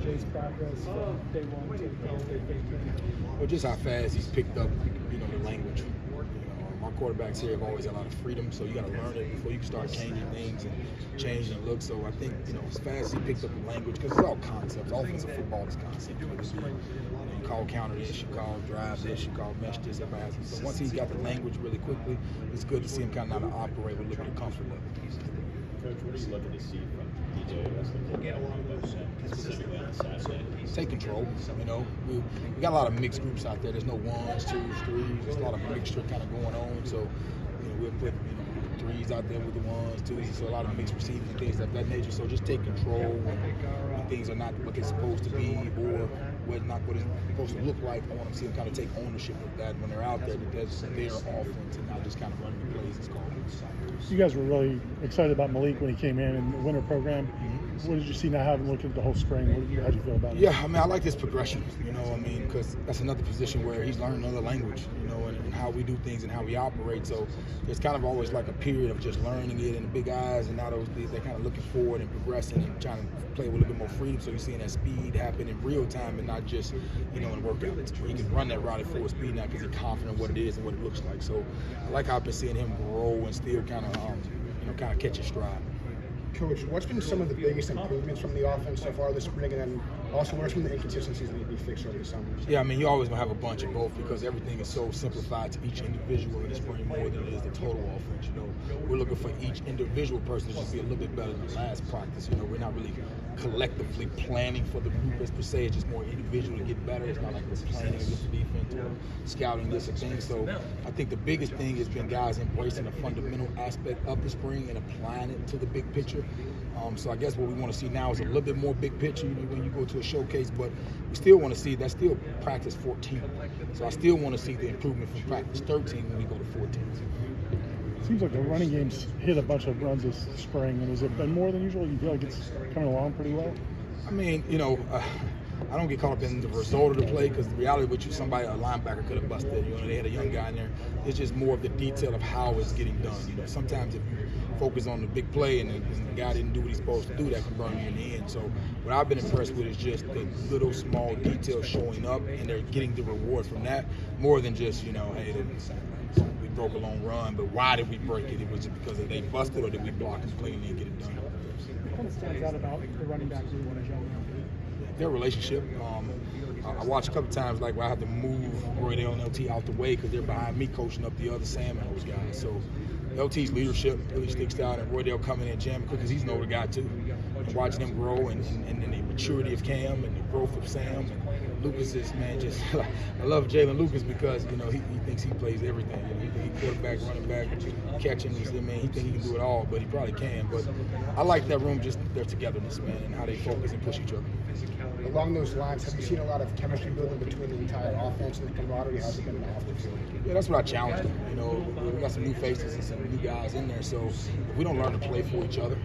Jay's progress from day one to day 15? Well, just how fast he's picked up, the language. Our quarterbacks here have always had a lot of freedom, so you got to learn it before you can start changing things and changing looks. So I think, as fast as he picked up the language, because it's all concepts. Offensive football is concepts. You call counter this, you call drive this, you call mesh this, everybody has it. So once he's got the language really quickly, it's good to see him kind of know how to operate with a little bit of comfort level. Coach, what are you looking to see from DJ as the football, specifically on Saturday? Take control. We got a lot of mixed groups out there. There's no ones, twos, threes. There's a lot of mixture kind of going on. So, we'll put threes out there with the ones, twos. So a lot of mixed receivers and things of that nature. So just take control when things are not what they're supposed to be or not what it's supposed to look like. I want to see them kind of take ownership of that when they're out there, that that's their offense and not just kind of running the plays it's called. You guys were really excited about Malik when he came in the winter program. Mm-hmm. What did you see now having looked at the whole spring? How do you feel about it? Yeah, I like this progression, because that's another position where he's learning another language, and how we do things and how we operate. So it's kind of always like a period of just learning it and the big eyes, and now they're kind of looking forward and progressing and trying to play with a little bit more freedom. So you're seeing that speed happen in real time and not just, in workouts. He can run that route at full speed now because he's confident in what it is and what it looks like. So I like how I've been seeing him grow and still kind of catch his stride. Coach, what's been some of the biggest improvements from the offense so far this spring, and then also what's been the inconsistencies that need to be fixed over the summer? Yeah, you're always going to have a bunch of both because everything is so simplified to each individual in the spring more than it is the total offense. We're looking for each individual person to just be a little bit better than the last practice. We're not really collectively planning for the group as per se. It's just more individual to get better. It's not like we're planning against the defense or scouting this or thing. So I think the biggest thing has been guys embracing the fundamental aspect of the spring and applying it to the big picture. So I guess what we want to see now is a little bit more big picture when you go to a showcase, but we still want to see that's still practice 14. So I still want to see the improvement from practice 13 when we go to 14. Seems like the running game's hit a bunch of runs this spring, and has it been more than usual? You feel like it's coming along pretty well? I don't get caught up in the result of the play because the reality with you, a linebacker could have busted. They had a young guy in there. It's just more of the detail of how it's getting done. Sometimes if you focus on the big play and the guy didn't do what he's supposed to do, that can burn you in the end. So what I've been impressed with is just the little small details showing up, and they're getting the reward from that more than just, hey, we broke a long run, but why did we break it? It was just because they busted, or did we block it cleanly and get it done? What kind of stands out about the running back room when their relationship. I watched a couple times where I have to move Roydale and LT out the way because they're behind me coaching up the other Sam and those guys. So LT's leadership really sticks out, and Roydale coming in and jamming quick because he's an older guy too. And watching him grow and the maturity of Cam and the growth of Sam. And Lucas is, I love Jalen Lucas because, he thinks he plays everything. He quarterback, running back, catching. He thinks he can do it all, but he probably can. But I like that room, just their togetherness, and how they focus and push each other. Along those lines, have you seen a lot of chemistry building between the entire offense and the camaraderie? How's it been off the field? Yeah, that's what I challenge them. We got some new faces and some new guys in there. So if we don't learn to play for each other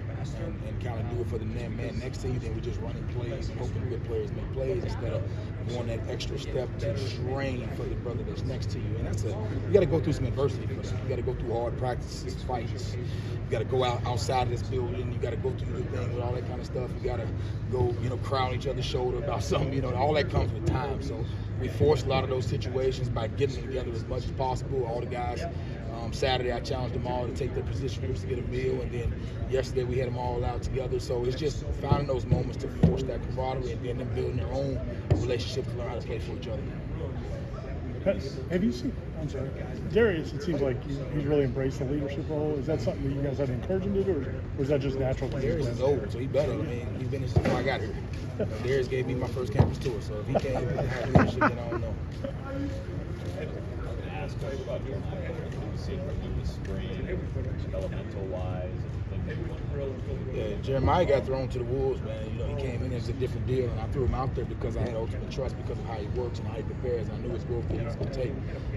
and kind of do it for the man next to you, then we just running plays, hoping good players make plays instead of going that extra step to train for the brother that's next to you. And you got to go through some adversity for that. You got to go through hard practices, fights. You got to go outside of this building. You got to go through the thing with all that kind of stuff. You got to go, crown each other's shoulder about something. All that comes with time. So we force a lot of those situations by getting them together as much as possible. All the guys. Saturday, I challenged them all to take their position groups to get a meal, and then yesterday we had them all out together. So it's just finding those moments to force that camaraderie and then them building their own relationship to learn how to play for each other. Have you seen, Darius, it seems like he's really embraced the leadership role. Is that something that you guys had to encourage him to do, or is that just natural? Darius is old, so he better. He's been here before I got here. Darius gave me my first campus tour, so if he can't have leadership, then I don't know. About your spring, developmental-wise, Yeah, Jeremiah got thrown to the wolves, man. He came in as a different deal, and I threw him out there because I had ultimate trust because of how he works and how he prepares. And I knew his growth that he was going to take.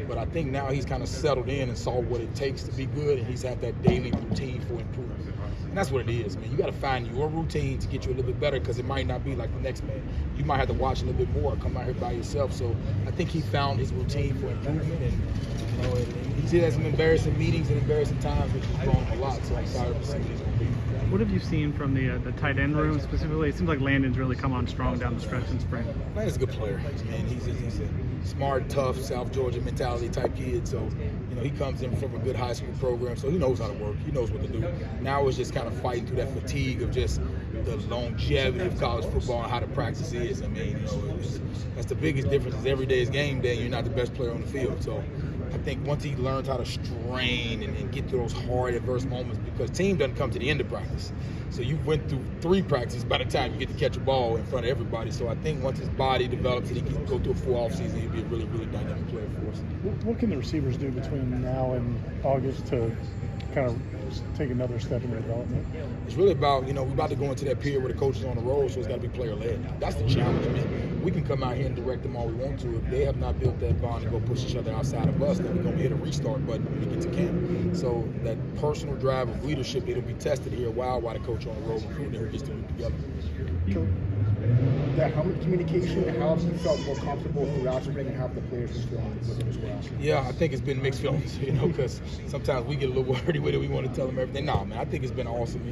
But I think now he's kind of settled in and saw what it takes to be good, and he's had that daily routine for improvement. And that's what it is, man. You got to find your routine to get you a little bit better because it might not be like the next man. You might have to watch a little bit more, come out here by yourself. So I think he found his routine for improvement, and he's had some embarrassing meetings and embarrassing times, which has grown a lot. So I'm excited to see what he's going to be. What have you seen from the tight end room specifically? It seems like Landon's really come on strong down the stretch in spring. Landon's a good player, man. He's a smart, tough, South Georgia mentality type kid. So, he comes in from a good high school program, so he knows how to work. He knows what to do. Now it's just kind of fighting through that fatigue of just the longevity of college football and how the practice is. I mean, that's the biggest difference. Is every day is game day, and you're not the best player on the field. So I think once he learns how to strain and get through those hard adverse moments, because team doesn't come to the end of practice. So you went through 3 practices by the time you get to catch a ball in front of everybody. So I think once his body develops and he can go through a full offseason, he'll be a really, really dynamic player for us. What can the receivers do between now and August to kind of take another step in their development? It's really about, we're about to go into that period where the coach is on the road, so it's got to be player-led. That's the challenge, man. We can come out here and direct them all we want to. If they have not built that bond and go push each other outside of us, then we're going to hit a restart button when we get to camp. So that personal drive of leadership, it'll be tested here while the coach on the road recruiting who gets to work together. That helmet communication, how have you felt more comfortable throughout spring, and how have the players been feeling with it as well? Yeah, I think it's been mixed feelings, because sometimes we get a little wordy with it. We want to tell them everything. No, man, I think it's been awesome,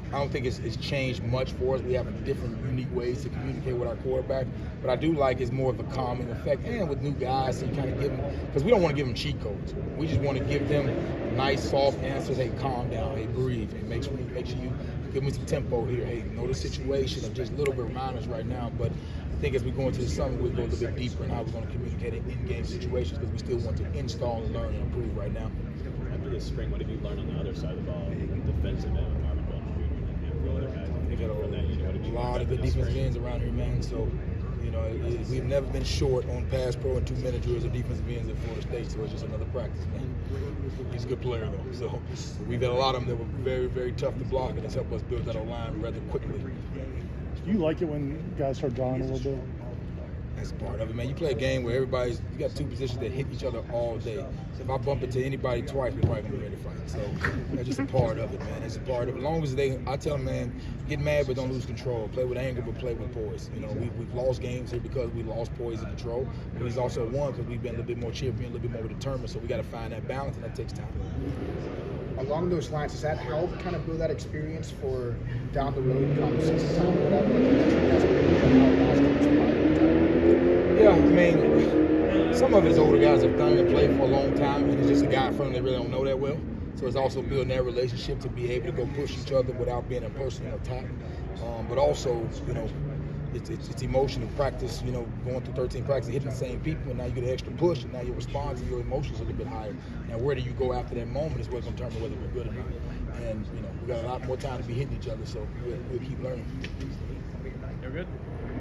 I don't think it's changed much for us. We have different, unique ways to communicate with our quarterback. But I do like it's more of a calming effect. And with new guys, so you kind of give them, because we don't want to give them cheat codes. We just want to give them nice, soft answers. Hey, calm down. Hey, breathe. Hey, make sure you give me some tempo here. Hey, know the situation of just little bit of reminders right now. But I think as we go into the summer, we'll go a little bit deeper in how we're going to communicate in in-game situations, because we still want to install and learn and improve right now. After this spring, what have you learned on the other side of the ball, defensive end? We've got a lot of good defensive ends around here, man. So, we've never been short on pass pro and 2-minute drills of defensive ends at Florida State. So it's just another practice, man. He's a good player, though. So we've had a lot of them that were very, very tough to block, and it's helped us build that line rather quickly. Do you like it when guys start drawing a little bit? That's part of it, man. You play a game where you got 2 positions that hit each other all day. So if I bump into anybody twice, we're probably gonna be ready to fight. So that's just a part of it, man. It's a part of it. As long as I tell them, man, get mad but don't lose control. Play with anger but play with poise. We've lost games here because we lost poise and control. But we've also won because we've been a little bit more cheerful, a little bit more determined. So we got to find that balance, and that takes time. Along those lines, does that help kind of build that experience for down the road, come season time or whatever? Yeah, some of his older guys have done it and played for a long time, and it's just a guy in front of them they really don't know that well. So it's also building that relationship to be able to go push each other without being a personal attack. But also, it's emotional practice, going through 13 practices, hitting the same people, and now you get an extra push, and now your response and your emotions are a little bit higher. Now, where do you go after that moment is what's going to determine whether we're good or not. And, we got a lot more time to be hitting each other, so we'll keep learning. You're good.